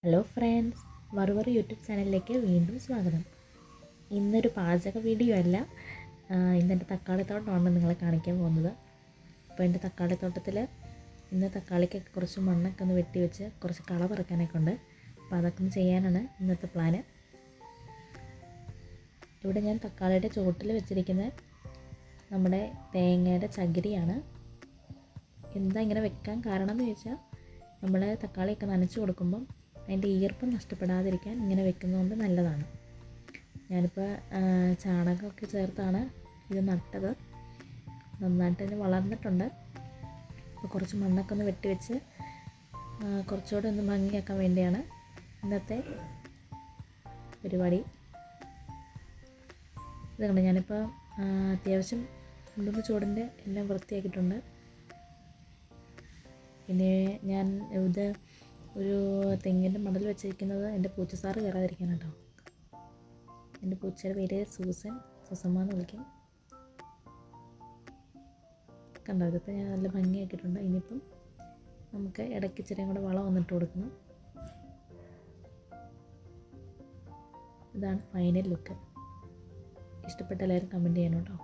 Hello friends, വറുവറു YouTube ചാനലിലേക്ക് വീണ്ടും സ്വാഗതം. ഇന്നൊരു പാചക വീഡിയോ അല്ല, ഇന്നെൻ്റെ തക്കാളിത്തോട്ടമാണ് നിങ്ങളെ കാണിക്കാൻ പോകുന്നത്. അപ്പോൾ എൻ്റെ തക്കാളിത്തോട്ടത്തിൽ ഇന്ന് തക്കാളിക്കൊക്കെ കുറച്ച് മണ്ണൊക്കെ ഒന്ന് വെട്ടി വെച്ച് കുറച്ച് കള പറിക്കാനൊക്കെ ഉണ്ട്. അപ്പോൾ അതൊക്കെ ഒന്ന് ചെയ്യാനാണ് ഇന്നത്തെ പ്ലാന്. ഇവിടെ ഞാൻ തക്കാളിയുടെ ചുവട്ടിൽ വെച്ചിരിക്കുന്നത് നമ്മുടെ തേങ്ങയുടെ ചകിരിയാണ്. എന്താ ഇങ്ങനെ വെക്കാൻ കാരണം എന്ന് ചോദിച്ചാൽ, നമ്മൾ തക്കാളിയൊക്കെ നനച്ച് കൊടുക്കുമ്പം അതിൻ്റെ ഈർപ്പം നഷ്ടപ്പെടാതിരിക്കാൻ ഇങ്ങനെ വെക്കുന്നതുകൊണ്ട് നല്ലതാണ്. ഞാനിപ്പോൾ ചാണകമൊക്കെ ചേർത്താണ് ഇത് നട്ടത്. നന്നായിട്ട് തന്നെ വളർന്നിട്ടുണ്ട്. അപ്പോൾ കുറച്ച് മണ്ണൊക്കെ ഒന്ന് വെട്ടി വെച്ച് കുറച്ചുകൂടെ ഒന്ന് ഭംഗിയാക്കാൻ വേണ്ടിയാണ് ഇന്നത്തെ പരിപാടി. ഇതുകൊണ്ട് ഞാനിപ്പോൾ അത്യാവശ്യം 2-3 ചുവടിൻ്റെ എല്ലാം വൃത്തിയാക്കിയിട്ടുണ്ട്. പിന്നെ ഞാൻ ഇത് ഒരു തെങ്ങിൻ്റെ മടൽ വെച്ചിരിക്കുന്നത് എൻ്റെ പൂച്ചസാറ് കയറാതിരിക്കാൻ കേട്ടോ. എൻ്റെ പൂച്ചയുടെ പേര് സുസമ്മ എന്ന് വിളിക്കും. കണ്ടോ, ഇതിപ്പോൾ ഞാൻ നല്ല ഭംഗിയാക്കിയിട്ടുണ്ട്. ഇനിയിപ്പം നമുക്ക് ഇടയ്ക്ക് ഇച്ചിരിയും കൂടെ വളം വന്നിട്ട് കൊടുക്കണം. ഇതാണ് ഫൈനൽ ലുക്ക്. ഇഷ്ടപ്പെട്ട എല്ലാവരും കമൻറ്റ് ചെയ്യണം കേട്ടോ.